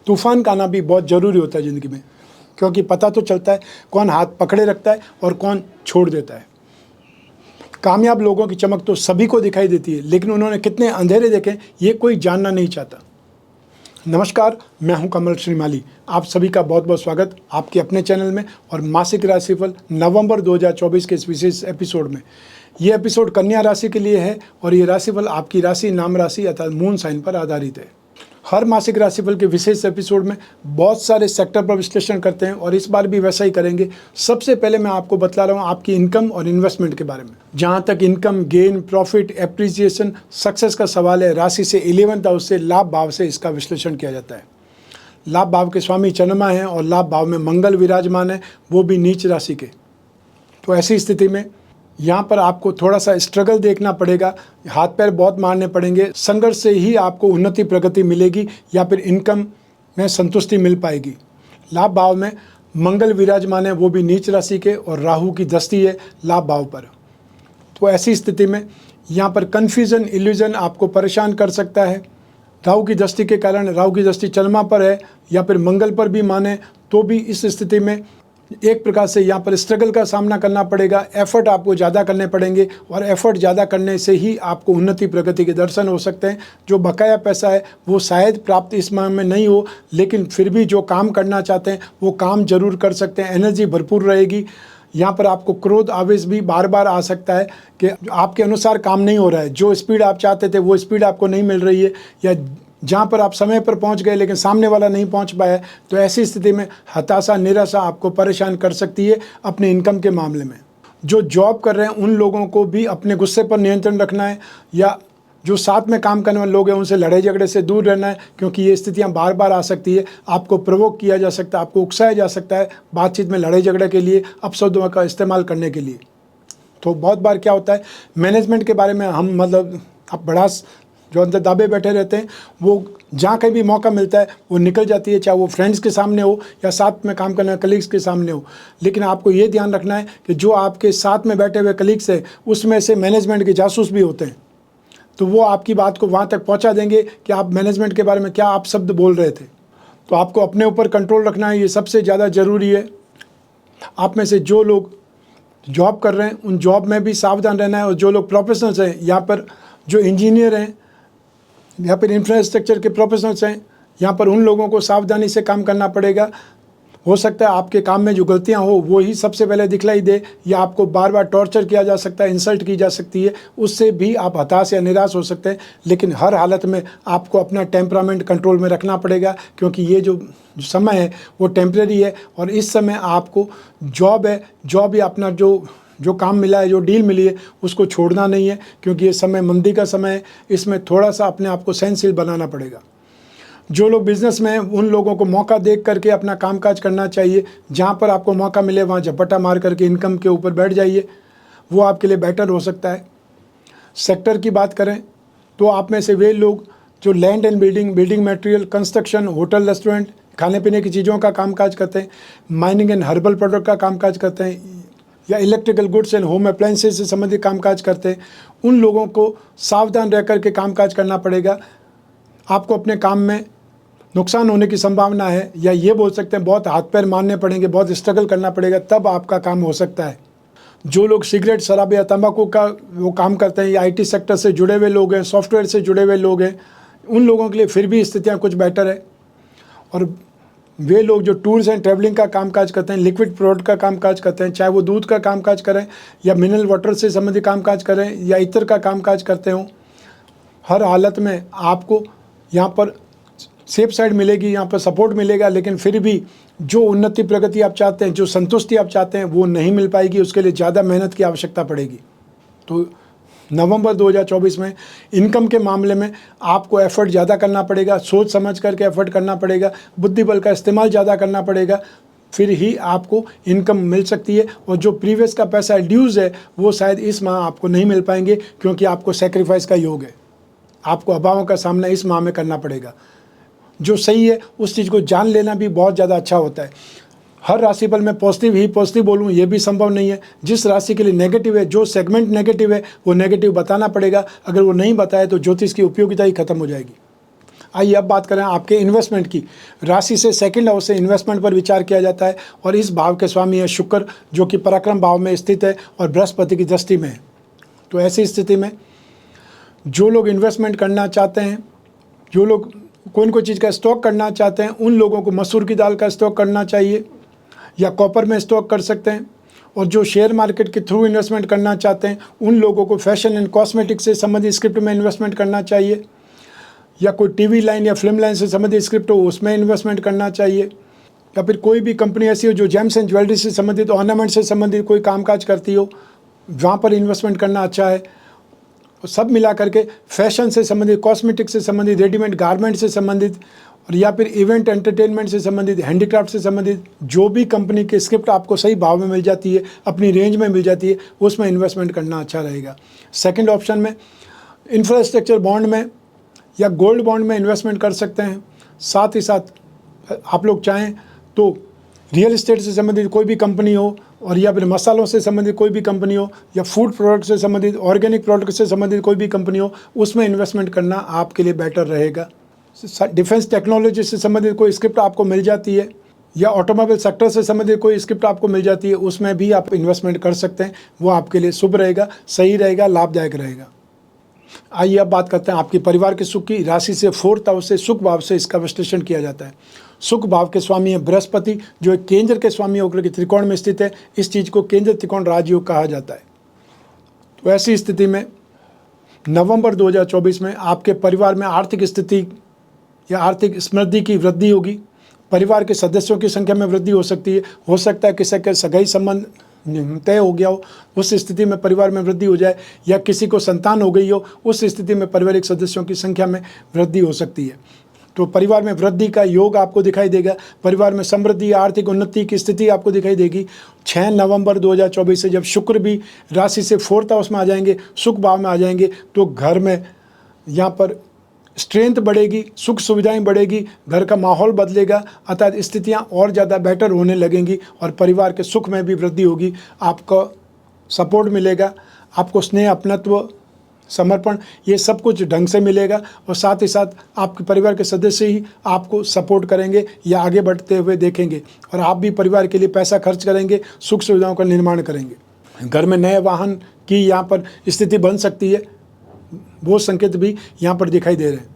तूफान का आना भी बहुत ज़रूरी होता है ज़िंदगी में, क्योंकि पता तो चलता है कौन हाथ पकड़े रखता है और कौन छोड़ देता है। कामयाब लोगों की चमक तो सभी को दिखाई देती है, लेकिन उन्होंने कितने अंधेरे देखे ये कोई जानना नहीं चाहता। नमस्कार, मैं हूं कमल श्रीमाली। आप सभी का बहुत बहुत स्वागत आपके अपने चैनल में और मासिक राशिफल नवंबर 2024 के इस विशेष एपिसोड में। ये एपिसोड कन्या राशि के लिए है और ये राशिफल आपकी राशि, नाम राशि अर्थात मून साइन पर आधारित है। हर मासिक राशिफल के विशेष एपिसोड में बहुत सारे सेक्टर पर विश्लेषण करते हैं और इस बार भी वैसा ही करेंगे। सबसे पहले मैं आपको बतला रहा हूँ आपकी इनकम और इन्वेस्टमेंट के बारे में। जहाँ तक income, gain, profit, appreciation, success का सवाल है, राशि से 11th हाउस से, लाभ भाव से इसका विश्लेषण किया जाता है। लाभ भाव के स्वामी चंद्रमा हैं और लाभ भाव में मंगल विराजमान है, वो भी नीच राशि के। तो ऐसी स्थिति में यहाँ पर आपको थोड़ा सा स्ट्रगल देखना पड़ेगा, हाथ पैर बहुत मारने पड़ेंगे। संघर्ष से ही आपको उन्नति प्रगति मिलेगी या फिर इनकम में संतुष्टि मिल पाएगी। लाभ भाव में मंगल विराजमान है, वो भी नीच राशि के, और राहु की दृष्टि है लाभ भाव पर। तो ऐसी स्थिति में यहाँ पर कन्फ्यूजन, इल्यूजन आपको परेशान कर सकता है। राहु की दृष्टि के कारण, राहु की दृष्टि चंद्रमा पर है या फिर मंगल पर भी माने, तो भी इस स्थिति में एक प्रकार से यहाँ पर स्ट्रगल का सामना करना पड़ेगा। एफर्ट आपको ज़्यादा करने पड़ेंगे और एफर्ट ज़्यादा करने से ही आपको उन्नति प्रगति के दर्शन हो सकते हैं। जो बकाया पैसा है वो शायद प्राप्त इस माह में नहीं हो, लेकिन फिर भी जो काम करना चाहते हैं वो काम जरूर कर सकते हैं। एनर्जी भरपूर रहेगी। यहाँ पर आपको क्रोध, आवेश भी बार बार आ सकता है कि आपके अनुसार काम नहीं हो रहा है, जो स्पीड आप चाहते थे वो स्पीड आपको नहीं मिल रही है, या जहाँ पर आप समय पर पहुँच गए लेकिन सामने वाला नहीं पहुँच पाया। तो ऐसी स्थिति में हताशा, निराशा आपको परेशान कर सकती है अपने इनकम के मामले में। जो जॉब कर रहे हैं उन लोगों को भी अपने गुस्से पर नियंत्रण रखना है, या जो साथ में काम करने वाले लोग हैं उनसे लड़ाई झगड़े से दूर रहना है, क्योंकि ये स्थितियाँ बार बार आ सकती है। आपको प्रोवोक किया जा सकता है, आपको उकसाया जा सकता है बातचीत में लड़ाई झगड़े के लिए, अपशब्दों का इस्तेमाल करने के लिए। तो बहुत बार क्या होता है, मैनेजमेंट के बारे में हम आप बड़ा जो अंदर दाबे बैठे रहते हैं, वो जहाँ कहीं भी मौका मिलता है वो निकल जाती है, चाहे वो फ्रेंड्स के सामने हो या साथ में काम करने वाले कलीग्स के सामने हो। लेकिन आपको ये ध्यान रखना है कि जो आपके साथ में बैठे हुए कलीग्स हैं उसमें से मैनेजमेंट के जासूस भी होते हैं, तो वो आपकी बात को वहाँ तक पहुँचा देंगे कि आप मैनेजमेंट के बारे में क्या आप शब्द बोल रहे थे। तो आपको अपने ऊपर कंट्रोल रखना है, ये सबसे ज़्यादा ज़रूरी है। आप में से जो लोग जॉब कर रहे हैं उन जॉब में भी सावधान रहना है, और जो लोग प्रोफेशनल्स हैं, यहाँ पर जो इंजीनियर हैं या फिर इंफ्रास्ट्रक्चर के प्रोफेशनल्स हैं, यहाँ पर उन लोगों को सावधानी से काम करना पड़ेगा। हो सकता है आपके काम में जो गलतियाँ हो वो ही सबसे पहले दिखलाई दे, या आपको बार बार टॉर्चर किया जा सकता है, इंसल्ट की जा सकती है, उससे भी आप हताश या निराश हो सकते हैं। लेकिन हर हालत में आपको अपना टेम्परामेंट कंट्रोल में रखना पड़ेगा, क्योंकि ये जो समय है वो टेम्परेरी है, और इस समय आपको जॉब या अपना जो काम मिला है, जो डील मिली है, उसको छोड़ना नहीं है, क्योंकि ये समय मंदी का समय है। इसमें थोड़ा सा अपने आप को सहनशील बनाना पड़ेगा। जो लोग बिजनेस में हैं उन लोगों को मौका देख करके अपना कामकाज करना चाहिए। जहाँ पर आपको मौका मिले वहाँ झपट्टा मार करके इनकम के ऊपर बैठ जाइए, वो आपके लिए बेटर हो सकता है। सेक्टर की बात करें तो आप में से वे लोग जो land and building material, construction, hotel, restaurant, खाने पीने की चीज़ों का कामकाज करते हैं, माइनिंग एंड हर्बल प्रोडक्ट का कामकाज करते हैं, या electrical goods and home appliances से संबंधित कामकाज करते हैं, उन लोगों को सावधान रह करके कामकाज करना पड़ेगा। आपको अपने काम में नुकसान होने की संभावना है, या ये बोल सकते हैं बहुत हाथ पैर मारने पड़ेंगे, बहुत स्ट्रगल करना पड़ेगा, तब आपका काम हो सकता है। जो लोग सिगरेट, शराब या तंबाकू का वो काम करते हैं, या IT सेक्टर से जुड़े हुए लोग हैं, सॉफ्टवेयर से जुड़े हुए लोग हैं, उन लोगों के लिए फिर भी स्थितियाँ कुछ बेटर है। और वे लोग जो टूर्स एंड ट्रैवलिंग का कामकाज करते हैं, लिक्विड प्रोडक्ट का कामकाज करते हैं, चाहे वो दूध का कामकाज करें या मिनरल वाटर से संबंधित कामकाज करें या इत्र का कामकाज करते हों, हर हालत में आपको यहाँ पर सेफ साइड मिलेगी, यहाँ पर सपोर्ट मिलेगा। लेकिन फिर भी जो उन्नति प्रगति आप चाहते हैं, जो संतुष्टि आप चाहते हैं, वो नहीं मिल पाएगी। उसके लिए ज़्यादा मेहनत की आवश्यकता पड़ेगी। तो नवंबर 2024 में इनकम के मामले में आपको एफर्ट ज़्यादा करना पड़ेगा, सोच समझ करके एफर्ट करना पड़ेगा, बुद्धि बल का इस्तेमाल ज़्यादा करना पड़ेगा, फिर ही आपको इनकम मिल सकती है। और जो प्रीवियस का पैसा ड्यूज़ है वो शायद इस माह आपको नहीं मिल पाएंगे, क्योंकि आपको सेक्रीफाइस का योग है। आपको अभावों का सामना इस माह में करना पड़ेगा। जो सही है उस चीज़ को जान लेना भी बहुत ज़्यादा अच्छा होता है। हर राशिफल में पॉजिटिव बोलूँ ये भी संभव नहीं है। जिस राशि के लिए नेगेटिव है, जो सेगमेंट नेगेटिव है, वो नेगेटिव बताना पड़ेगा। अगर वो नहीं बताए तो ज्योतिष की उपयोगिता ही खत्म हो जाएगी। आइए अब बात करें आपके इन्वेस्टमेंट की। राशि से सेकंड हाउस से इन्वेस्टमेंट पर विचार किया जाता है और इस भाव के स्वामी है शुक्र, जो कि पराक्रम भाव में स्थित है और बृहस्पति की दृष्टि में है। तो ऐसी स्थिति में जो लोग इन्वेस्टमेंट करना चाहते हैं, जो लोग कोई न कोई चीज़ का स्टॉक करना चाहते हैं, उन लोगों को मसूर की दाल का स्टॉक करना चाहिए या कॉपर में स्टॉक कर सकते हैं। और जो शेयर मार्केट के थ्रू इन्वेस्टमेंट करना चाहते हैं, उन लोगों को फैशन एंड कॉस्मेटिक्स से संबंधित स्क्रिप्ट में इन्वेस्टमेंट करना चाहिए, या कोई टीवी लाइन या फिल्म लाइन से संबंधित स्क्रिप्ट हो उसमें इन्वेस्टमेंट करना चाहिए, या फिर कोई भी कंपनी ऐसी हो जो जेम्स एंड ज्वेलरी से संबंधित, ऑर्नामेंट से संबंधित कोई कामकाज करती हो, वहाँ पर इन्वेस्टमेंट करना अच्छा है। और सब मिला करके फैशन से संबंधित, कॉस्मेटिक्स से संबंधित, रेडीमेड गारमेंट से संबंधित, और या फिर इवेंट एंटरटेनमेंट से संबंधित, हैंडीक्राफ्ट से संबंधित जो भी कंपनी की स्क्रिप्ट आपको सही भाव में मिल जाती है, अपनी रेंज में मिल जाती है, उसमें इन्वेस्टमेंट करना अच्छा रहेगा। सेकंड ऑप्शन में इंफ्रास्ट्रक्चर बॉन्ड में या गोल्ड बॉन्ड में इन्वेस्टमेंट कर सकते हैं। साथ ही साथ आप लोग चाहें तो रियल एस्टेट से संबंधित कोई भी कंपनी हो, और या फिर मसालों से संबंधित कोई भी कंपनी हो, या फूड प्रोडक्ट से संबंधित, ऑर्गेनिक प्रोडक्ट से संबंधित कोई भी कंपनी हो, उसमें इन्वेस्टमेंट करना आपके लिए बेटर रहेगा। डिफेंस टेक्नोलॉजी से संबंधित कोई स्क्रिप्ट आपको मिल जाती है, या ऑटोमोबाइल सेक्टर से संबंधित कोई स्क्रिप्ट आपको मिल जाती है, उसमें भी आप इन्वेस्टमेंट कर सकते हैं। वो आपके लिए शुभ रहेगा, सही रहेगा, लाभदायक रहेगा। आइए अब बात करते हैं आपके परिवार के सुख की। राशि से फोर्थ हाउस से सुख भाव से इसका विश्लेषण किया जाता है। सुख भाव के स्वामी है बृहस्पति, जो एक केंद्र के स्वामी होकर के त्रिकोण में स्थित है। इस चीज़ को केंद्र त्रिकोण राजयोग कहा जाता है। तो ऐसी स्थिति में नवंबर 2024 में आपके परिवार में आर्थिक स्थिति या आर्थिक समृद्धि की वृद्धि होगी। परिवार के सदस्यों की संख्या में वृद्धि हो सकती है। हो सकता है किसी के सगाई संबंध तय हो गया हो, उस स्थिति में परिवार में वृद्धि हो जाए, या किसी को संतान हो गई हो, उस स्थिति में पारिवारिक सदस्यों की संख्या में वृद्धि हो सकती है। तो परिवार में वृद्धि का योग आपको दिखाई देगा। परिवार में समृद्धि, आर्थिक उन्नति की स्थिति आपको दिखाई देगी। 6 नवंबर 2024 से जब शुक्र भी राशि से फोर्थ हाउस में आ जाएंगे, सुख भाव में आ जाएंगे, तो घर में यहाँ पर स्ट्रेंथ बढ़ेगी, सुख सुविधाएं बढ़ेगी, घर का माहौल बदलेगा, अर्थात स्थितियां और ज़्यादा बेटर होने लगेंगी और परिवार के सुख में भी वृद्धि होगी। आपको सपोर्ट मिलेगा, आपको स्नेह, अपनत्व, समर्पण, ये सब कुछ ढंग से मिलेगा, और साथ ही साथ आपके परिवार के सदस्य ही आपको सपोर्ट करेंगे या आगे बढ़ते हुए देखेंगे, और आप भी परिवार के लिए पैसा खर्च करेंगे, सुख सुविधाओं का निर्माण करेंगे। घर में नए वाहन की यहाँ पर स्थिति बन सकती है, वो संकेत भी यहाँ पर दिखाई दे रहे हैं।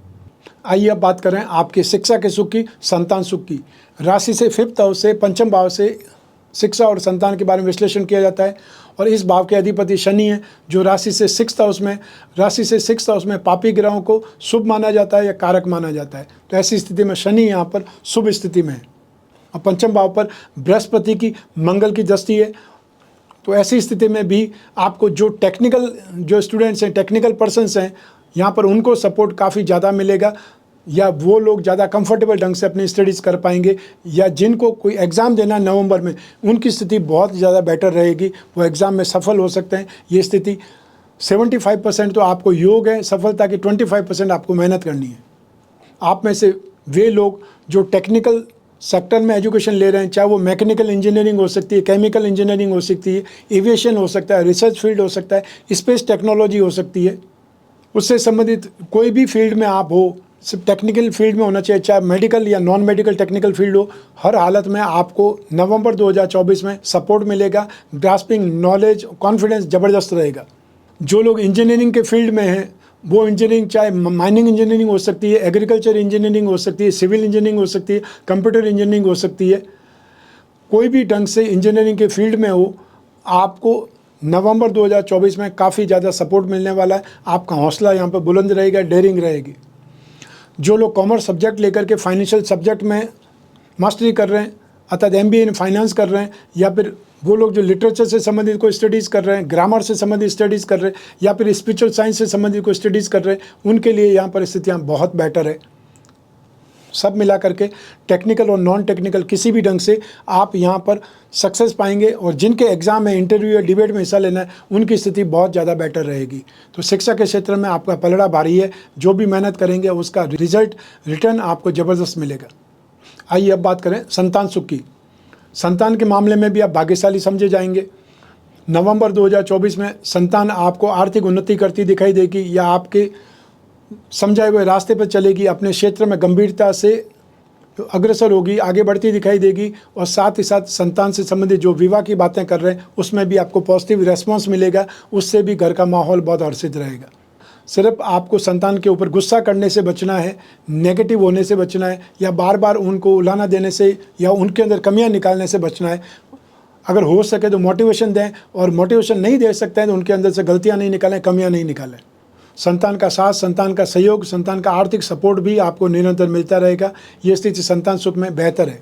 आइए अब बात करें आपके शिक्षा के सुख की, संतान सुख की। राशि से फिफ्थ हाउस से, पंचम भाव से शिक्षा और संतान के बारे में विश्लेषण किया जाता है, और इस भाव के अधिपति शनि है, जो राशि से सिक्स्थ हाउस में पापी ग्रहों को शुभ माना जाता है या कारक माना जाता है। तो ऐसी स्थिति में शनि यहाँ पर शुभ स्थिति में है, और पंचम भाव पर बृहस्पति की, मंगल की दृष्टि है। तो ऐसी स्थिति में भी आपको जो स्टूडेंट्स हैं, टेक्निकल पर्सन्स हैं, यहाँ पर उनको सपोर्ट काफ़ी ज़्यादा मिलेगा, या वो लोग ज़्यादा कंफर्टेबल ढंग से अपनी स्टडीज़ कर पाएंगे, या जिनको कोई एग्ज़ाम देना है नवंबर में, उनकी स्थिति बहुत ज़्यादा बेटर रहेगी, वो एग्ज़ाम में सफल हो सकते हैं। ये स्थिति 75% तो आपको योग है सफलता की, 25% आपको मेहनत करनी है। आप में से वे लोग जो टेक्निकल सेक्टर में एजुकेशन ले रहे हैं, चाहे वो मैकेनिकल इंजीनियरिंग हो सकती है, केमिकल इंजीनियरिंग हो सकती है, एविएशन हो सकता है, रिसर्च फील्ड हो सकता है, स्पेस टेक्नोलॉजी हो सकती है, उससे संबंधित कोई भी फील्ड में आप हो, सिर्फ टेक्निकल फील्ड में होना चाहिए, चाहे मेडिकल या नॉन मेडिकल टेक्निकल फील्ड हो, हर हालत में आपको नवंबर 2024 में सपोर्ट मिलेगा। ग्रास्पिंग, नॉलेज, कॉन्फिडेंस ज़बरदस्त रहेगा। जो लोग इंजीनियरिंग के फील्ड में हैं, वो इंजीनियरिंग चाहे माइनिंग इंजीनियरिंग हो सकती है, एग्रीकल्चर इंजीनियरिंग हो सकती है, सिविल इंजीनियरिंग हो सकती है, कंप्यूटर इंजीनियरिंग हो सकती है, कोई भी ढंग से इंजीनियरिंग के फील्ड में हो, आपको नवंबर 2024 में काफ़ी ज़्यादा सपोर्ट मिलने वाला है। आपका हौसला यहाँ पर बुलंद रहेगा, डेयरिंग रहेगी। जो लोग कॉमर्स सब्जेक्ट लेकर के फाइनेंशियल सब्जेक्ट में मास्टरी कर रहे हैं, अर्थात MBA इन फाइनेंस कर रहे हैं, या फिर वो लोग जो लिटरेचर से संबंधित कोई स्टडीज़ कर रहे हैं, ग्रामर से संबंधित स्टडीज़ कर रहे हैं, या फिर स्पिरिचुअल साइंस से संबंधित कोई स्टडीज़ कर रहे हैं, उनके लिए यहाँ पर स्थितियाँ बहुत बेटर है। सब मिला करके टेक्निकल और नॉन टेक्निकल किसी भी ढंग से आप यहाँ पर सक्सेस पाएंगे, और जिनके एग्ज़ाम में, इंटरव्यू या डिबेट में हिस्सा लेना है, उनकी स्थिति बहुत ज़्यादा बेटर रहेगी। तो शिक्षा के क्षेत्र में आपका पलड़ा भारी है, जो भी मेहनत करेंगे उसका रिटर्न आपको ज़बरदस्त मिलेगा। आइए अब बात करें संतान सुख की। संतान के मामले में भी आप भाग्यशाली समझे जाएंगे। नवंबर 2024 में संतान आपको आर्थिक उन्नति करती दिखाई देगी, या आपके समझाए हुए रास्ते पर चलेगी, अपने क्षेत्र में गंभीरता से अग्रसर होगी, आगे बढ़ती दिखाई देगी, और साथ ही साथ संतान से संबंधित जो विवाह की बातें कर रहे हैं उसमें भी आपको पॉजिटिव रेस्पॉन्स मिलेगा, उससे भी घर का माहौल बहुत हर्षित रहेगा। सिर्फ आपको संतान के ऊपर गुस्सा करने से बचना है, नेगेटिव होने से बचना है, या बार बार उनको उलाना देने से या उनके अंदर कमियां निकालने से बचना है। अगर हो सके तो मोटिवेशन दें, और मोटिवेशन नहीं दे सकते हैं तो उनके अंदर से गलतियां नहीं निकालें, कमियां नहीं निकालें। संतान का साथ, संतान का सहयोग, संतान का आर्थिक सपोर्ट भी आपको निरंतर मिलता रहेगा। ये स्थिति संतान सुख में बेहतर है।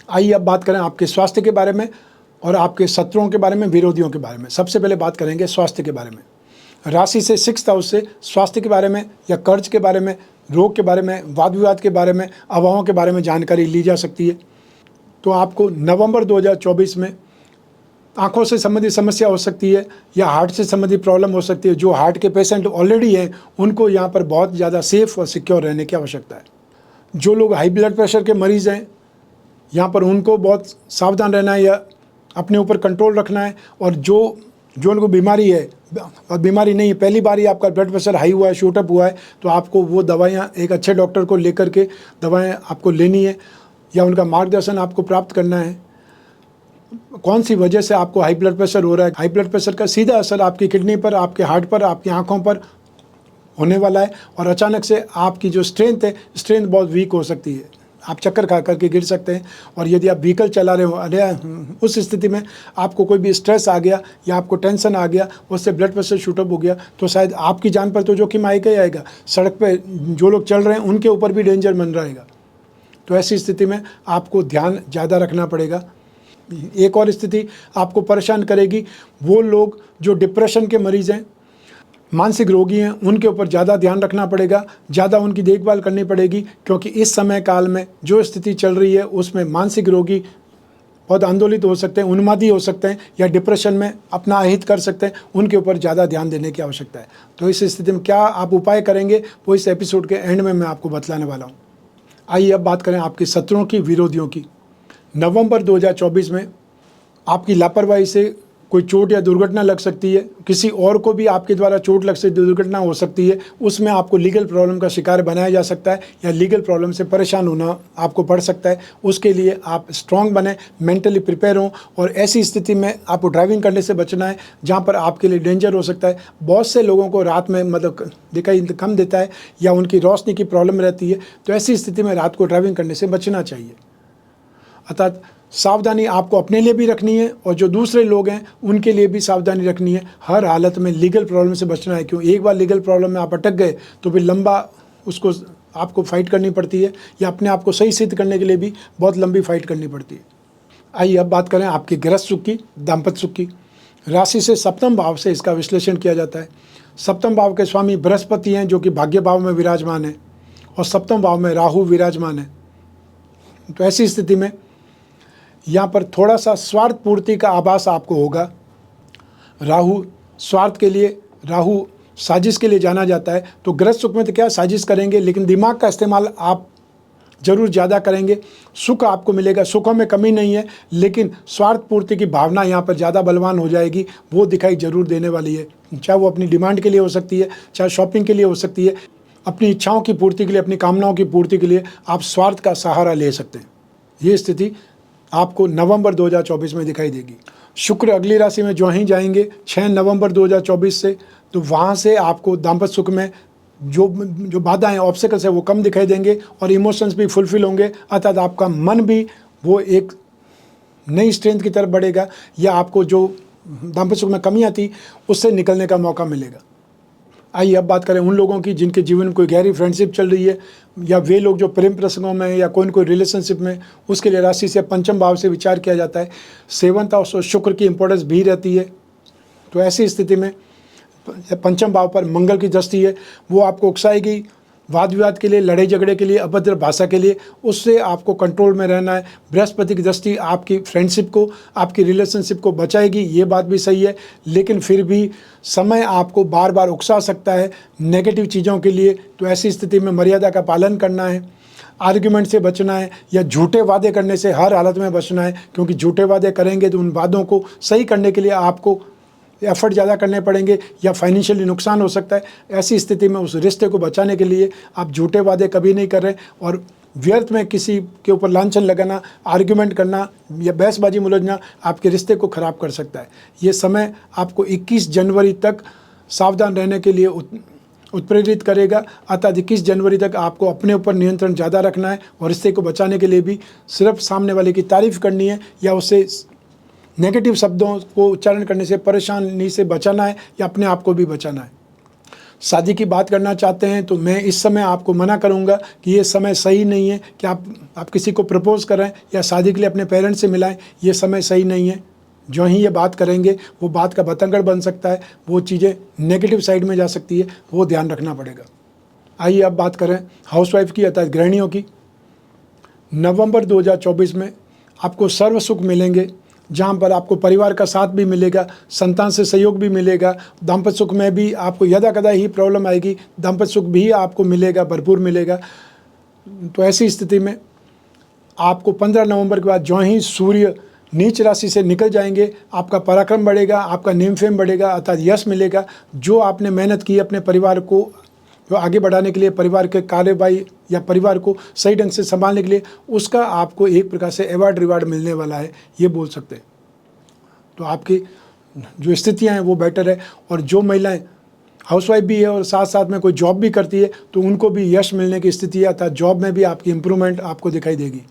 आइए अब बात करें आपके स्वास्थ्य के बारे में और आपके शत्रुओं के बारे में, विरोधियों के बारे में। सबसे पहले बात करेंगे स्वास्थ्य के बारे में। राशि से 6th हाउस से स्वास्थ्य के बारे में या कर्ज के बारे में, रोग के बारे में, वाद विवाद के बारे में, अफवाहों के बारे में जानकारी ली जा सकती है। तो आपको नवंबर 2024 में आंखों से संबंधित समस्या हो सकती है या हार्ट से संबंधित प्रॉब्लम हो सकती है। जो हार्ट के पेशेंट ऑलरेडी हैं उनको यहाँ पर बहुत ज़्यादा सेफ और सिक्योर रहने की आवश्यकता है। जो लोग हाई ब्लड प्रेशर के मरीज़ हैं यहाँ पर उनको बहुत सावधान रहना है या अपने ऊपर कंट्रोल रखना है। और जो उनको बीमारी है और बीमारी नहीं है, पहली बार ही आपका ब्लड प्रेशर हाई हुआ है, शूटअप हुआ है, तो आपको वो दवाइयाँ एक अच्छे डॉक्टर को लेकर के दवाएँ आपको लेनी है या उनका मार्गदर्शन आपको प्राप्त करना है। कौन सी वजह से आपको हाई ब्लड प्रेशर हो रहा है। हाई ब्लड प्रेशर का सीधा असर आपकी किडनी पर, आपके हार्ट पर, आपकी आंखों पर होने वाला है, और अचानक से आपकी जो स्ट्रेंथ है, स्ट्रेंथ बहुत वीक हो सकती है। आप चक्कर खा करके गिर सकते हैं। और यदि आप व्हीकल चला रहे हो, अरे उस स्थिति में आपको कोई भी स्ट्रेस आ गया या आपको टेंशन आ गया, उससे ब्लड प्रेशर शूटअप हो गया, तो शायद आपकी जान पर तो जोखिम आएगा ही आएगा, सड़क पर जो लोग चल रहे हैं उनके ऊपर भी डेंजर बन रहेगा। तो ऐसी स्थिति में आपको ध्यान ज़्यादा रखना पड़ेगा। एक और स्थिति आपको परेशान करेगी, वो लोग जो डिप्रेशन के मरीज़ हैं, मानसिक रोगी हैं, उनके ऊपर ज़्यादा ध्यान रखना पड़ेगा, ज़्यादा उनकी देखभाल करनी पड़ेगी, क्योंकि इस समय काल में जो स्थिति चल रही है उसमें मानसिक रोगी बहुत आंदोलित हो सकते हैं, उन्मादी हो सकते हैं या डिप्रेशन में अपना अहित कर सकते हैं। उनके ऊपर ज़्यादा ध्यान देने की आवश्यकता है। तो इस स्थिति में क्या आप उपाय करेंगे वो इस एपिसोड के एंड में मैं आपको बतलाने वाला हूँ। आइए अब बात करें आपके शत्रुओं की, विरोधियों की। नवंबर 2024 में आपकी लापरवाही से कोई चोट या दुर्घटना लग सकती है, किसी और को भी आपके द्वारा चोट लग सकती है, दुर्घटना हो सकती है, उसमें आपको लीगल प्रॉब्लम का शिकार बनाया जा सकता है या लीगल प्रॉब्लम से परेशान होना आपको पड़ सकता है। उसके लिए आप स्ट्रांग बने, मेंटली प्रिपेयर हों, और ऐसी स्थिति में आपको ड्राइविंग करने से बचना है जहाँ पर आपके लिए डेंजर हो सकता है। बहुत से लोगों को रात में मतलब दिखाई कम देता है या उनकी रोशनी की प्रॉब्लम रहती है, तो ऐसी स्थिति में रात को ड्राइविंग करने से बचना चाहिए। अर्थात सावधानी आपको अपने लिए भी रखनी है और जो दूसरे लोग हैं उनके लिए भी सावधानी रखनी है। हर हालत में लीगल प्रॉब्लम से बचना है, क्यों एक बार लीगल प्रॉब्लम में आप अटक गए तो फिर लंबा उसको आपको फाइट करनी पड़ती है, या अपने आप को सही सिद्ध करने के लिए भी बहुत लंबी फाइट करनी पड़ती है। आइए अब बात करें आपके गृहस्थ सुख की, दाम्पत्य सुख की। राशि से 7वें भाव से इसका विश्लेषण किया जाता है। 7वें भाव के स्वामी बृहस्पति हैं जो कि भाग्य भाव में विराजमान है, और 7वें भाव में राहु विराजमान है। तो ऐसी स्थिति में यहाँ पर थोड़ा सा स्वार्थ पूर्ति का आभास आपको होगा। राहु स्वार्थ के लिए, राहु साजिश के लिए जाना जाता है। तो गृहस्थ सुख में तो क्या साजिश करेंगे, लेकिन दिमाग का इस्तेमाल आप जरूर ज़्यादा करेंगे। सुख आपको मिलेगा, सुखों में कमी नहीं है, लेकिन स्वार्थ पूर्ति की भावना यहाँ पर ज़्यादा बलवान हो जाएगी, वो दिखाई जरूर देने वाली है। चाहे वो अपनी डिमांड के लिए हो सकती है, चाहे शॉपिंग के लिए हो सकती है, अपनी इच्छाओं की पूर्ति के लिए, अपनी कामनाओं की पूर्ति के लिए आप स्वार्थ का सहारा ले सकते हैं। ये स्थिति आपको नवंबर 2024 में दिखाई देगी। शुक्र अगली राशि में जो ही जाएंगे 6 नवंबर 2024 से, तो वहाँ से आपको दाम्पत्य सुख में जो बाधाएं, ऑब्स्टिकल्स है वो कम दिखाई देंगे और इमोशंस भी फुलफिल होंगे। अर्थात आपका मन भी वो एक नई स्ट्रेंथ की तरफ बढ़ेगा, या आपको जो दाम्पत्य सुख में कमियाँ थी उससे निकलने का मौका मिलेगा। आइए अब बात करें उन लोगों की जिनके जीवन में कोई गहरी फ्रेंडशिप चल रही है, या वे लोग जो प्रेम प्रसंगों में या कोई रिलेशनशिप में, उसके लिए राशि से 5वें भाव से विचार किया जाता है। 7th हाउस और शुक्र की इंपॉर्टेंस भी रहती है। तो ऐसी स्थिति में 5वें भाव पर मंगल की दृष्टि है, वो आपको उकसाएगी वाद विवाद के लिए, लड़ाई झगड़े के लिए, अभद्र भाषा के लिए, उससे आपको कंट्रोल में रहना है। बृहस्पति की दृष्टि आपकी फ्रेंडशिप को, आपकी रिलेशनशिप को बचाएगी, ये बात भी सही है, लेकिन फिर भी समय आपको बार बार उकसा सकता है नेगेटिव चीज़ों के लिए। तो ऐसी स्थिति में मर्यादा का पालन करना है, आर्ग्यूमेंट से बचना है, या झूठे वादे करने से हर हालत में बचना है, क्योंकि झूठे वादे करेंगे तो उन वादों को सही करने के लिए आपको एफर्ट ज़्यादा करने पड़ेंगे या फाइनेंशियली नुकसान हो सकता है। ऐसी स्थिति में उस रिश्ते को बचाने के लिए आप झूठे वादे कभी नहीं कर रहे और व्यर्थ में किसी के ऊपर लांछन लगाना, आर्ग्यूमेंट करना या बहसबाजी मुलझना आपके रिश्ते को ख़राब कर सकता है। ये समय आपको 21 जनवरी तक सावधान रहने के लिए उत्प्रेरित करेगा। अतः 21 जनवरी तक आपको अपने ऊपर नियंत्रण ज़्यादा रखना है और रिश्ते को बचाने के लिए भी सिर्फ सामने वाले की तारीफ़ करनी है या उससे नेगेटिव शब्दों को उच्चारण करने से परेशानी से बचाना है या अपने आप को भी बचाना है। शादी की बात करना चाहते हैं तो मैं इस समय आपको मना करूंगा कि ये समय सही नहीं है कि आप किसी को प्रपोज करें या शादी के लिए अपने पेरेंट्स से मिलाएं। ये समय सही नहीं है। जो ही ये बात करेंगे वो बात का बतंगड़ बन सकता है, वो चीज़ें नेगेटिव साइड में जा सकती है, वो ध्यान रखना पड़ेगा। आइए अब बात करें हाउसवाइफ की अर्थात गृहिणियों की। नवंबर 2024 में आपको सर्व सुख मिलेंगे, जहाँ पर आपको परिवार का साथ भी मिलेगा, संतान से सहयोग भी मिलेगा। दाम्पत्य सुख में भी आपको यदा कदा ही प्रॉब्लम आएगी, दाम्पत्य सुख भी आपको मिलेगा, भरपूर मिलेगा। तो ऐसी स्थिति में आपको 15 नवंबर के बाद जो ही सूर्य नीच राशि से निकल जाएंगे, आपका पराक्रम बढ़ेगा, आपका नेम फेम बढ़ेगा, अर्थात यश मिलेगा। जो आपने मेहनत की अपने परिवार को जो आगे बढ़ाने के लिए, परिवार के कार्यवाही या परिवार को सही ढंग से संभालने के लिए, उसका आपको एक प्रकार से अवार्ड रिवार्ड मिलने वाला है, ये बोल सकते हैं। तो आपकी जो स्थितियां हैं वो बेटर है। और जो महिलाएं हाउसवाइफ भी है और साथ साथ में कोई जॉब भी करती है तो उनको भी यश मिलने की स्थिति है, अर्थात जॉब में भी आपकी इम्प्रूवमेंट आपको दिखाई देगी।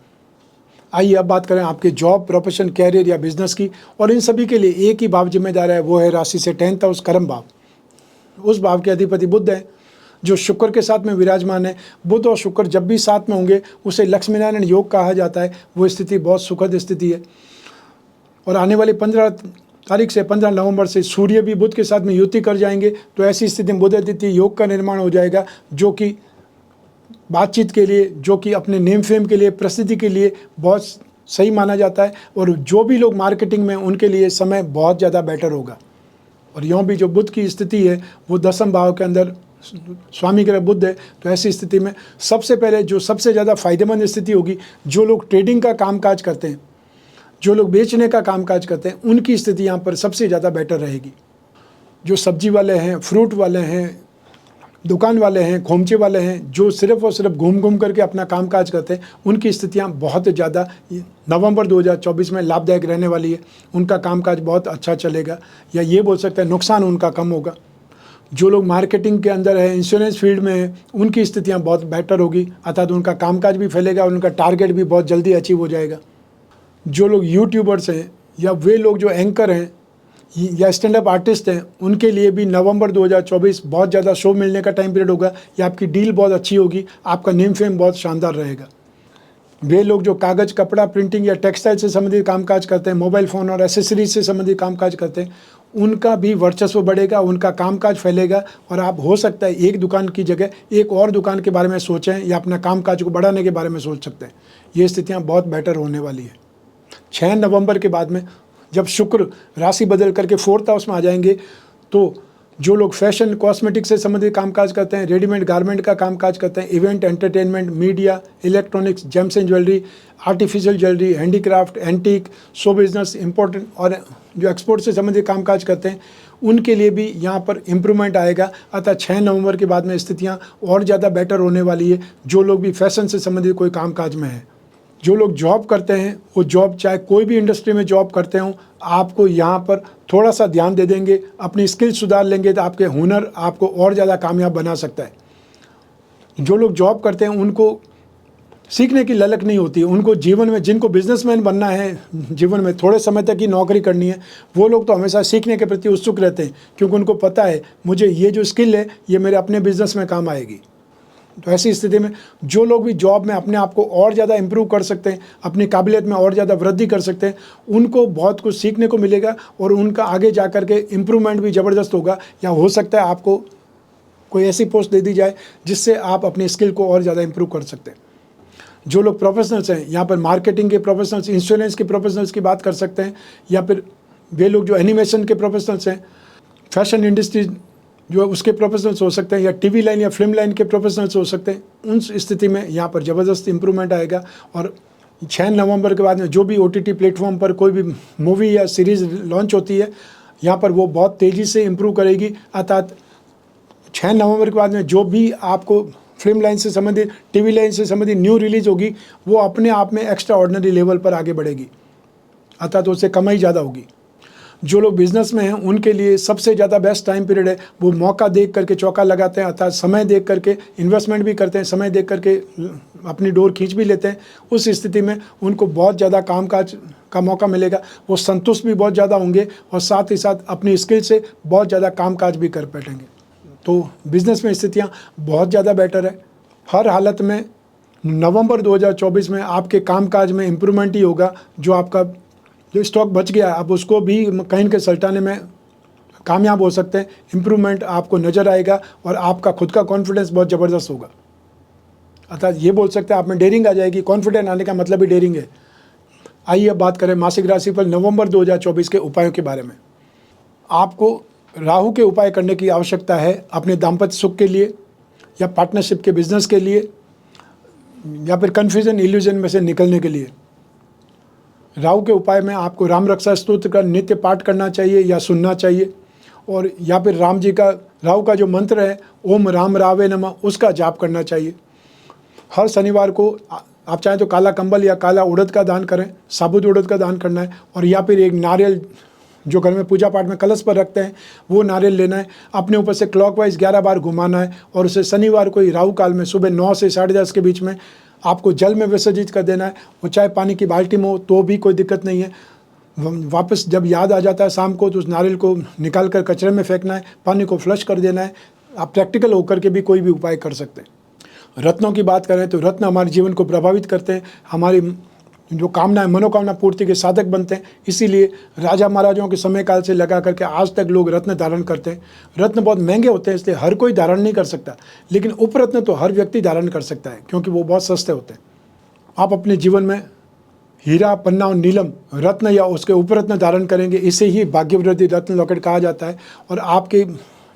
आइए अब बात करें आपके जॉब, प्रोफेशन, कैरियर या बिजनेस की। और इन सभी के लिए एक ही भाव जिम्मेदार है, वो है राशि से 10th हाउस, कर्म भाव। उस भाव के अधिपति बुध है जो शुक्र के साथ में विराजमान है। बुध और शुक्र जब भी साथ में होंगे उसे लक्ष्मी नारायण योग कहा जाता है। वो स्थिति बहुत सुखद स्थिति है। और आने वाली 15 तारीख से 15 नवंबर से सूर्य भी बुध के साथ में युति कर जाएंगे। तो ऐसी स्थिति में बुध आदित्य योग का निर्माण हो जाएगा, जो कि बातचीत के लिए, जो कि अपने नेम फेम के लिए, प्रसिद्धि के लिए बहुत सही माना जाता है। और जो भी लोग मार्केटिंग में, उनके लिए समय बहुत ज़्यादा बेटर होगा। और यूँ भी जो बुध की स्थिति है वो 10वें भाव के अंदर स्वामी ग्रह बुध है। तो ऐसी स्थिति में सबसे पहले जो सबसे ज़्यादा फायदेमंद स्थिति होगी, जो लोग ट्रेडिंग का कामकाज करते हैं, जो लोग बेचने का कामकाज करते हैं, उनकी स्थिति यहाँ पर सबसे ज़्यादा बेटर रहेगी। जो सब्जी वाले हैं, फ्रूट वाले हैं, दुकान वाले हैं, खोमचे वाले हैं, जो सिर्फ और सिर्फ घूम घूम करके अपना कामकाज करते हैं, उनकी स्थितियाँ बहुत ज़्यादा नवंबर 2024 में लाभदायक रहने वाली है। उनका कामकाज बहुत अच्छा चलेगा, या ये बोल सकते हैं नुकसान उनका कम होगा। जो लोग मार्केटिंग के अंदर है, इंश्योरेंस फील्ड में है, उनकी स्थितियाँ बहुत बेटर होगी, अर्थात उनका कामकाज भी फैलेगा और उनका टारगेट भी बहुत जल्दी अचीव हो जाएगा। जो लोग यूट्यूबर्स हैं या वे लोग जो एंकर हैं या स्टैंड अप आर्टिस्ट हैं, उनके लिए भी नवंबर 2024 बहुत ज़्यादा शो मिलने का टाइम पीरियड होगा, या आपकी डील बहुत अच्छी होगी, आपका नेम फेम बहुत शानदार रहेगा। वे लोग जो कागज़, कपड़ा, प्रिंटिंग या टेक्सटाइल से संबंधित कामकाज करते हैं, मोबाइल फ़ोन और एसेसरीज से संबंधित कामकाज करते हैं, उनका भी वर्चस्व बढ़ेगा, उनका कामकाज फैलेगा। और आप हो सकता है एक दुकान की जगह एक और दुकान के बारे में सोचें या अपना कामकाज को बढ़ाने के बारे में सोच सकते हैं। ये स्थितियाँ बहुत बेटर होने वाली है। 6 नवंबर के बाद में जब शुक्र राशि बदल करके 4th हाउस में आ जाएंगे, तो जो लोग फैशन, कॉस्मेटिक से संबंधित कामकाज करते हैं, रेडीमेड गारमेंट का कामकाज करते हैं, event, entertainment, media, electronics, James and jewellery, artificial jewellery, handicraft, antique, show business, important और जो एक्सपोर्ट से संबंधित कामकाज करते हैं, उनके लिए भी यहाँ पर इम्प्रूवमेंट आएगा। अतः 6 नवंबर के बाद में स्थितियाँ और ज़्यादा बेटर होने वाली है। जो लोग भी फैशन से संबंधित कोई कामकाज में है, जो लोग जॉब करते हैं, वो जॉब चाहे कोई भी इंडस्ट्री में जॉब करते हों, आपको यहाँ पर थोड़ा सा ध्यान दे देंगे, अपनी स्किल सुधार लेंगे तो आपके हुनर आपको और ज़्यादा कामयाब बना सकता है। जो लोग जॉब करते हैं उनको सीखने की ललक नहीं होती, उनको जीवन में, जिनको बिजनेसमैन बनना है, जीवन में थोड़े समय तक ही नौकरी करनी है, वो लोग तो हमेशा सीखने के प्रति उत्सुक रहते हैं, क्योंकि उनको पता है मुझे ये जो स्किल है ये मेरे अपने बिजनेस में काम आएगी। तो ऐसी स्थिति में जो लोग भी जॉब में अपने आप को और ज़्यादा इम्प्रूव कर सकते हैं, अपनी काबिलियत में और ज़्यादा वृद्धि कर सकते हैं, उनको बहुत कुछ सीखने को मिलेगा और उनका आगे जा कर के इम्प्रूवमेंट भी ज़बरदस्त होगा। या हो सकता है आपको कोई ऐसी पोस्ट दे दी जाए जिससे आप अपनी स्किल को और ज़्यादा इम्प्रूव कर सकते हैं। जो लोग प्रोफेशनल्स हैं, यहाँ पर मार्केटिंग के प्रोफेशनल्स, इंश्योरेंस के प्रोफेशनल्स की बात कर सकते हैं, या फिर वे लोग जो एनिमेशन के प्रोफेशनल्स हैं, फैशन इंडस्ट्री जो उसके प्रोफेशनल्स हो सकते हैं, या टीवी लाइन या फिल्म लाइन के प्रोफेशनल्स हो सकते हैं, उन स्थिति में यहाँ पर ज़बरदस्त इम्प्रूवमेंट आएगा। और 6 नवंबर के बाद में जो भी OTT प्लेटफॉर्म पर कोई भी मूवी या सीरीज़ लॉन्च होती है, यहाँ पर वो बहुत तेज़ी से इम्प्रूव करेगी। अर्थात 6 नवंबर के बाद में जो भी आपको फिल्म लाइन से संबंधित, टीवी लाइन से संबंधित न्यू रिलीज होगी, वो अपने आप में एक्स्ट्रा ऑर्डिनरी लेवल पर आगे बढ़ेगी। अर्थात उससे कमाई ज़्यादा होगी। जो लोग बिजनेस में हैं उनके लिए सबसे ज़्यादा बेस्ट टाइम पीरियड है। वो मौका देख करके चौका लगाते हैं, अर्थात समय देख करके इन्वेस्टमेंट भी करते हैं, समय देख करके अपनी डोर खींच भी लेते हैं। उस स्थिति में उनको बहुत ज़्यादा कामकाज का मौका मिलेगा। वो संतुष्ट भी बहुत ज़्यादा होंगे और साथ ही साथ अपनी स्किल से बहुत ज़्यादा कामकाज भी कर बैठेंगे। तो बिज़नेस में स्थितियाँ बहुत ज़्यादा बेटर है। हर हालत में नवंबर 2024 में आपके कामकाज में इम्प्रूवमेंट ही होगा। जो स्टॉक बच गया है आप उसको भी कहीं के सल्टाने में कामयाब हो सकते हैं। इम्प्रूवमेंट आपको नज़र आएगा और आपका खुद का कॉन्फिडेंस बहुत ज़बरदस्त होगा। अर्थात ये बोल सकते हैं आप में डेयरिंग आ जाएगी। कॉन्फिडेंट आने का मतलब ही डेयरिंग है। आइए अब बात करें मासिक राशिफल नवंबर 2024 के उपायों के बारे में। आपको राहु के उपाय करने की आवश्यकता है अपने दाम्पत्य सुख के लिए, या पार्टनरशिप के बिजनेस के लिए, या फिर कन्फ्यूजन इल्यूजन में से निकलने के लिए। राहु के उपाय में आपको राम रक्षा स्तोत्र का नित्य पाठ करना चाहिए या सुनना चाहिए, और या फिर राम जी का राहु का जो मंत्र है ओम राम रावे नमः, उसका जाप करना चाहिए। हर शनिवार को आप चाहें तो काला कंबल या काला उड़द का दान करें, साबुत उड़द का दान करना है। और या फिर एक नारियल जो घर में पूजा पाठ में कलश पर रखते हैं वो नारियल लेना है, अपने ऊपर से क्लॉकवाइज 11 बार घुमाना है, और उसे शनिवार को ही राहु काल में सुबह 9 से 10:30 के बीच में आपको जल में विसर्जित कर देना है। वो चाहे पानी की बाल्टी में हो तो भी कोई दिक्कत नहीं है। वापस जब याद आ जाता है शाम को तो उस नारियल को निकाल कर कचरे में फेंकना है, पानी को फ्लश कर देना है। आप प्रैक्टिकल होकर के भी कोई भी उपाय कर सकते हैं। रत्नों की बात करें तो रत्न हमारे जीवन को प्रभावित करते हैं, हमारी जो कामनाएं मनोकामना पूर्ति के साधक बनते हैं। इसीलिए राजा महाराजाओं के समय काल से लगा करके आज तक लोग रत्न धारण करते हैं। रत्न बहुत महंगे होते हैं इसलिए हर कोई धारण नहीं कर सकता, लेकिन उपरत्न तो हर व्यक्ति धारण कर सकता है क्योंकि वो बहुत सस्ते होते हैं। आप अपने जीवन में हीरा, पन्ना और नीलम रत्न या उसके उपरत्न धारण करेंगे, इसे ही भाग्यवृद्धि रत्न लॉकेट कहा जाता है। और आपके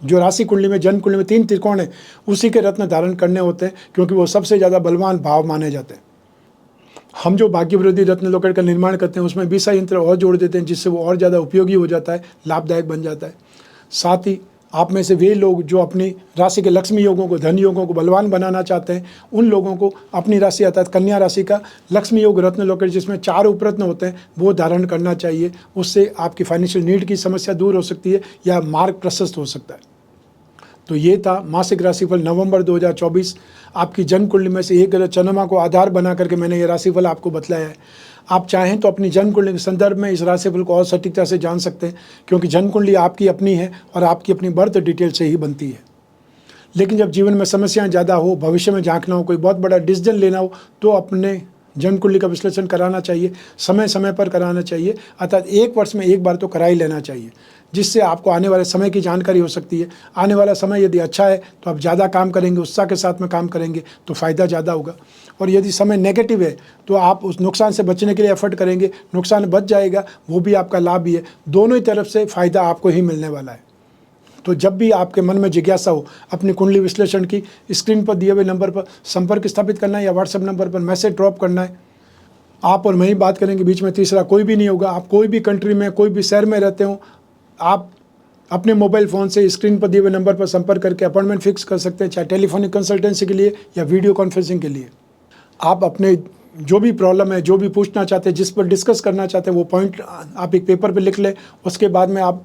जो राशि कुंडली में, जन्म कुंडली में 3 त्रिकोण है, उसी के रत्न धारण करने होते हैं क्योंकि वो सबसे ज़्यादा बलवान भाव माने जाते हैं। हम जो भाग्यवृद्धि रत्न लॉकेट का निर्माण करते हैं उसमें 20 यंत्र और जोड़ देते हैं जिससे वो और ज़्यादा उपयोगी हो जाता है, लाभदायक बन जाता है। साथ ही आप में से वे लोग जो अपनी राशि के लक्ष्मी योगों को, धन योगों को बलवान बनाना चाहते हैं, उन लोगों को अपनी राशि अर्थात कन्या राशि का लक्ष्मी योग रत्न लॉकेट जिसमें 4 उपरत्न होते हैं वो धारण करना चाहिए। उससे आपकी फाइनेंशियल नीड की समस्या दूर हो सकती है या मार्ग प्रशस्त हो सकता है। तो ये था मासिक राशिफल नवंबर 2024। आपकी जन्म कुंडली में से एक ग्रह चंद्रमा को आधार बना करके मैंने ये राशिफल आपको बतलाया है। आप चाहें तो अपनी जन्म कुंडली के संदर्भ में इस राशिफल को और सटीकता से जान सकते हैं क्योंकि जन्म कुंडली आपकी अपनी है और आपकी अपनी बर्थ डिटेल से ही बनती है। लेकिन जब जीवन में समस्याएं ज़्यादा हो, भविष्य में झांकना हो, कोई बहुत बड़ा डिसीजन लेना हो तो अपने जन्म कुंडली का विश्लेषण कराना चाहिए, समय समय पर कराना चाहिए। अर्थात 1 वर्ष में 1 बार तो करा ही लेना चाहिए, जिससे आपको आने वाले समय की जानकारी हो सकती है। आने वाला समय यदि अच्छा है तो आप ज़्यादा काम करेंगे, उत्साह के साथ में काम करेंगे तो फ़ायदा ज़्यादा होगा। और यदि समय नेगेटिव है तो आप उस नुकसान से बचने के लिए एफर्ट करेंगे, नुकसान बच जाएगा, वो भी आपका लाभ ही है। दोनों ही तरफ से फ़ायदा आपको ही मिलने वाला है। तो जब भी आपके मन में जिज्ञासा हो अपनी कुंडली विश्लेषण की, स्क्रीन पर दिए हुए नंबर पर संपर्क स्थापित करना है या व्हाट्सएप नंबर पर मैसेज ड्रॉप करना है। आप और मैं ही बात करेंगे, बीच में तीसरा कोई भी नहीं होगा। आप कोई भी कंट्री में, कोई भी शहर में रहते हो, आप अपने मोबाइल फ़ोन से स्क्रीन पर दिए हुए नंबर पर संपर्क करके अपॉइंटमेंट फिक्स कर सकते हैं, चाहे टेलीफोनिक कंसल्टेंसी के लिए या वीडियो कॉन्फ्रेंसिंग के लिए। आप अपने जो भी प्रॉब्लम है, जो भी पूछना चाहते हैं, जिस पर डिस्कस करना चाहते हैं, वो पॉइंट आप एक पेपर पे लिख लें। उसके बाद में आप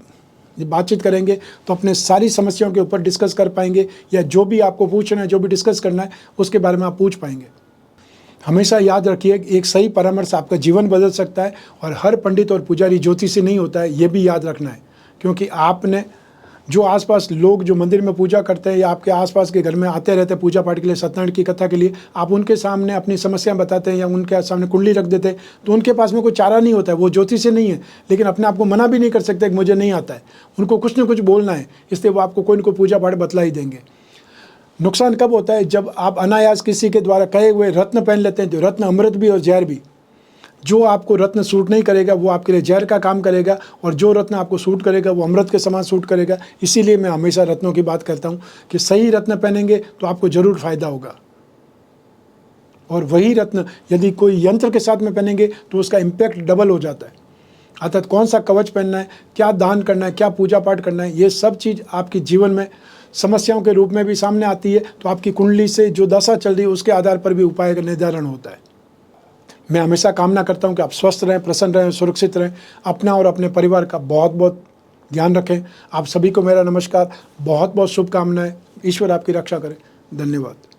बातचीत करेंगे तो अपने सारी समस्याओं के ऊपर डिस्कस कर पाएंगे, या जो भी आपको पूछना है, जो भी डिस्कस करना है उसके बारे में आप पूछ पाएंगे। हमेशा याद रखिए, एक सही परामर्श आपका जीवन बदल सकता है। और हर पंडित और पुजारी ज्योतिषी नहीं होता है, ये भी याद रखना है। क्योंकि आपने जो आसपास लोग जो मंदिर में पूजा करते हैं या आपके आसपास के घर में आते रहते हैं पूजा पाठ के लिए, सत्यनारायण की कथा के लिए, आप उनके सामने अपनी समस्या बताते हैं या उनके सामने कुंडली रख देते हैं तो उनके पास में कोई चारा नहीं होता है। वो ज्योतिषी नहीं है, लेकिन अपने आप को मना भी नहीं कर सकते कि मुझे नहीं आता है। उनको कुछ ना कुछ बोलना है, इसलिए वो आपको कोई ना कोई पूजा पाठ बतला ही देंगे। नुकसान कब होता है? जब आप अनायास किसी के द्वारा कहे हुए रत्न पहन लेते हैं, जो रत्न अमृत भी और जहर भी। जो आपको रत्न सूट नहीं करेगा वो आपके लिए जहर का काम करेगा, और जो रत्न आपको सूट करेगा वो अमृत के समान सूट करेगा। इसीलिए मैं हमेशा रत्नों की बात करता हूँ कि सही रत्न पहनेंगे तो आपको ज़रूर फ़ायदा होगा। और वही रत्न यदि कोई यंत्र के साथ में पहनेंगे तो उसका इम्पैक्ट डबल हो जाता है। अर्थात कौन सा कवच पहनना है, क्या दान करना है, क्या पूजा पाठ करना है, ये सब चीज़ आपके जीवन में समस्याओं के रूप में भी सामने आती है। तो आपकी कुंडली से जो दशा चल रही है उसके आधार पर भी उपाय का निर्धारण होता है। मैं हमेशा कामना करता हूं कि आप स्वस्थ रहें, प्रसन्न रहें, सुरक्षित रहें, अपना और अपने परिवार का बहुत बहुत ध्यान रखें। आप सभी को मेरा नमस्कार, बहुत बहुत शुभकामनाएं। ईश्वर आपकी रक्षा करे। धन्यवाद।